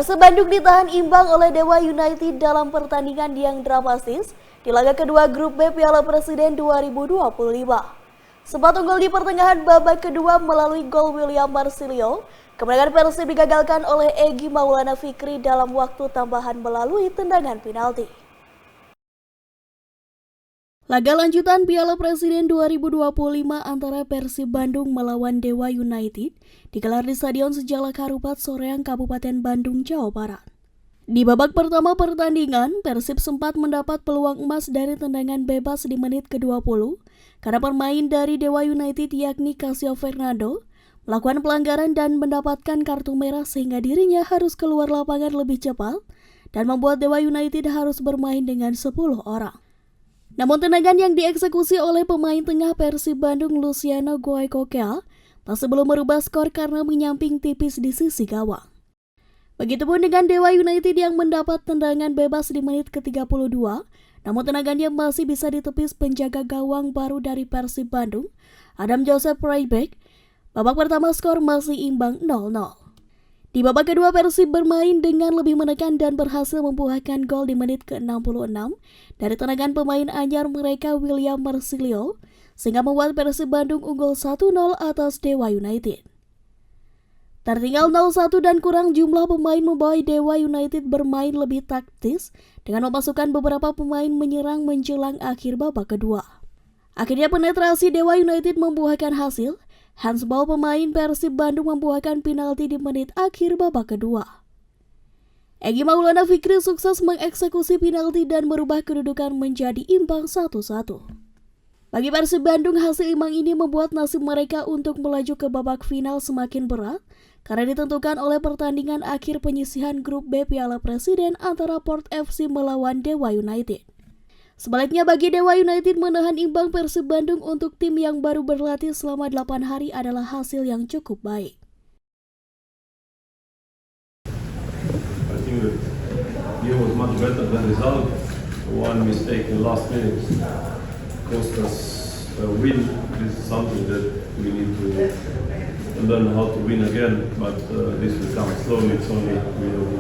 Persib Bandung ditahan imbang oleh Dewa United dalam pertandingan yang dramatis di laga kedua Grup B Piala Presiden 2025. Sempat unggul di pertengahan babak kedua melalui gol William Marsilio, kemenangan Persib digagalkan oleh Egy Maulana Fikri dalam waktu tambahan melalui tendangan penalti. Laga lanjutan Piala Presiden 2025 antara Persib Bandung melawan Dewa United digelar di Stadion Sejalak Harupat Soreang, Kabupaten Bandung, Jawa Barat. Di babak pertama pertandingan, Persib sempat mendapat peluang emas dari tendangan bebas di menit ke-20 karena pemain dari Dewa United yakni Casio Fernando melakukan pelanggaran dan mendapatkan kartu merah sehingga dirinya harus keluar lapangan lebih cepat dan membuat Dewa United harus bermain dengan 10 orang. Namun tendangan yang dieksekusi oleh pemain tengah Persib Bandung Luciano Goicoechea masih belum merubah skor karena menyamping tipis di sisi gawang. Begitupun dengan Dewa United yang mendapat tendangan bebas di menit ke-32, namun tendangannya masih bisa ditepis penjaga gawang baru dari Persib Bandung, Adam Joseph Rybek. Babak pertama skor masih imbang 0-0. Di babak kedua Persib bermain dengan lebih menekan dan berhasil membuahkan gol di menit ke-66 dari tendangan pemain anyar mereka William Marsilio sehingga membuat Persib Bandung unggul 1-0 atas Dewa United. Tertinggal 0-1 dan kurang jumlah pemain membawa Dewa United bermain lebih taktis dengan memasukkan beberapa pemain menyerang menjelang akhir babak kedua. Akhirnya penetrasi Dewa United membuahkan hasil. Handball pemain Persib Bandung membuahkan penalti di menit akhir babak kedua. Egy Maulana Fikri sukses mengeksekusi penalti dan merubah kedudukan menjadi imbang 1-1. Bagi Persib Bandung, hasil imbang ini membuat nasib mereka untuk melaju ke babak final semakin berat karena ditentukan oleh pertandingan akhir penyisihan Grup B Piala Presiden antara Port FC melawan Dewa United. Sebaliknya bagi Dewa United menahan imbang Persib Bandung untuk tim yang baru berlatih selama 8 hari adalah hasil yang cukup baik. I think that game was much better than result. One mistake in last minute cost us a win. This is something that we need to learn how to win again, but this will come slowly. It's only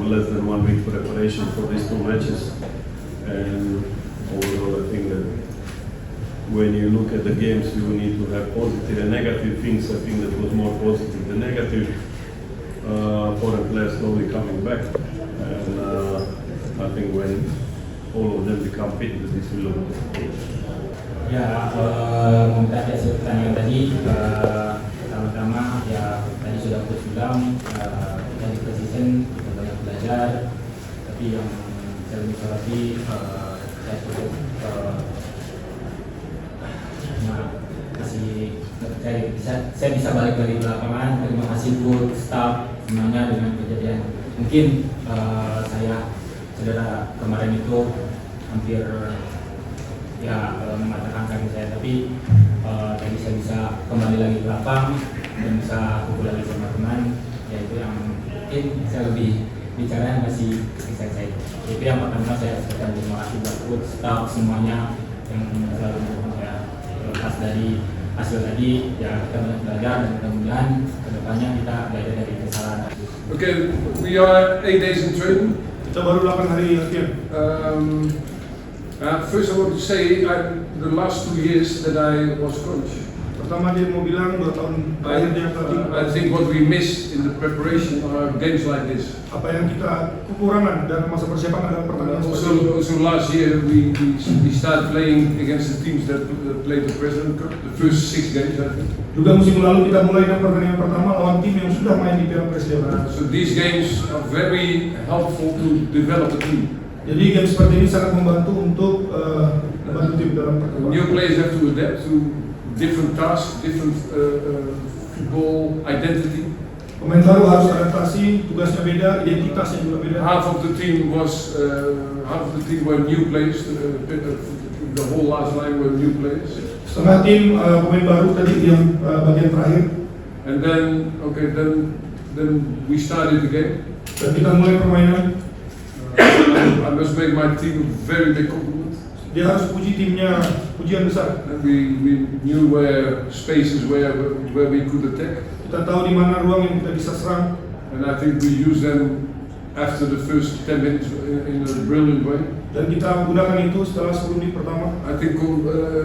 less than 1 week preparation for these two matches. And overall, I think that when you look at the games, you need to have positive and negative things. I think that was more positive than negative. Foreign players slowly coming back, and I think when all of them become fit, this will look good. Ya, mengenai hasil pertandingan tadi, pertama-tama ya tadi sudah coach bilang kita di presiden kita banyak belajar, tapi yang saya lebih soroti saya cukup masih saya bisa balik dari lapangan. Terima kasih buat staff semuanya dengan kejadian. Mungkin saya cedera kemarin itu hampir mematahkan kaki saya, tapi tadi saya bisa kembali lagi ke lapang dan bisa kumpul lagi sama teman. Ya itu yang mungkin saya lebih bicara masih saya. Itu yang pertama saya sampaikan terima kasih buat staff semuanya yang selalu mendukung saya. Lepas dari hasil tadi ya kita banyak belajar dan mudah-mudahan kedepannya kita belajar dari kesalahan. Okay, we are 8 days in training. Kita baru 8 hari latihan. First I want to say the last 2 years that I was coach. Pertama dia mau bilang 2 tahun terakhir dia pelatih. I think what we missed in the preparation are games like this. Apa yang kita kekurangan dalam masa persiapan adalah pertandingan seperti ini. Also last year we started playing against the teams that played the President Cup, the first 6 games I think. Juga musim lalu kita mulai dengan pertandingan pertama lawan tim yang sudah main di Piala Presiden. So these games are very helpful to develop the team. Jadi game seperti ini sangat membantu untuk membantu tim dalam perkembangan. New players have to adapt to different tasks, different football identity. Pemain baru harus adaptasi, tugasnya beda, identitasnya juga beda. Half of the team were new players. The whole last line were new players. Setengah tim pemain baru tadi yang bagian terakhir. And then we started the game. Dan kita mulai permainan. I must make my team a very big compliment. Dia harus puji timnya, pujian besar. And we knew where spaces where we could attack. Kita tahu di mana ruang yang kita bisa serang. And I think we used them after the first 10 minutes in a brilliant way. Dan kita gunakan itu setelah 10 menit pertama. I think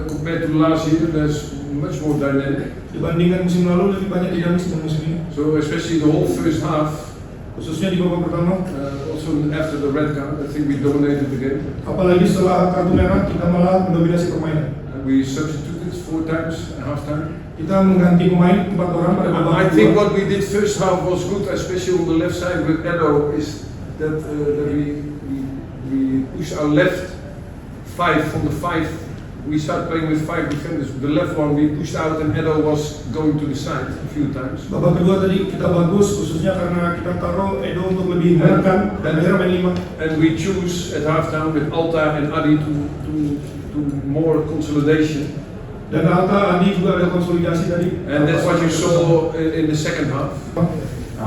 compared to last year, there's much more dynamic. Dibandingkan musim lalu lebih banyak dinamis dan musim ini. So especially the whole first half, Khususnya di babak pertama. also after the red card, I think we dominated the game. Apalagi setelah kartu merah kita malah mendominasi permainan. We substituted 4 times at halftime. Kita mengganti pemain 4 orang pada babak I think kedua. what we did first half was good, especially on the left side with Edo, is that we push our left 5 from the 5. We start playing with 5 defenders. The left one we pushed out and Edo was going to the side a few times. Babak kedua tadi kita bagus, khususnya karena kita taruh Edo untuk lebih menekan dan akhirnya main 5. And we choose at halftime with Alta and Adi to more consolidation. Dan Alta, Adi juga ada konsolidasi tadi. And that's what you saw in the second half.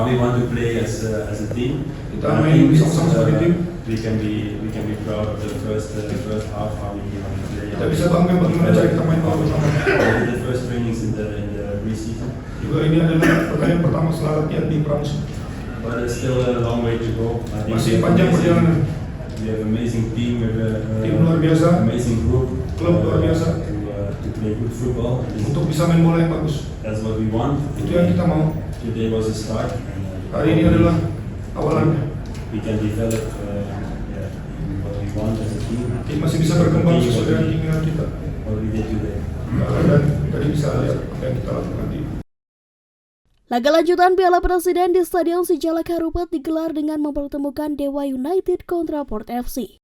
We want to play as a team. Kita And I main think sama-sama sebagai tim. we can be proud of the first half how we play. Kita bisa bangga bagaimana cara kita main babak pertama. The first trainings in the pre-season, Juga ini adalah pertandingan pertama setelah latihan di pramusim. but there's still a long way to go. I think Masih panjang perjalanan. we have amazing team, we have Tim luar biasa, amazing group, klub luar biasa to play good football. untuk bisa main bola yang bagus. That's what we want. Itu yang kita mau. Today was a start. Hari ini adalah awalan. We can develop what we want as a team. Tim masih bisa berkembang sesuai dengan keinginan kita. What we did today. Dan tadi bisa lihat apa yang kita lakukan di Laga lanjutan Piala Presiden di Stadion Sijalak Harupat digelar dengan mempertemukan Dewa United kontra Port FC.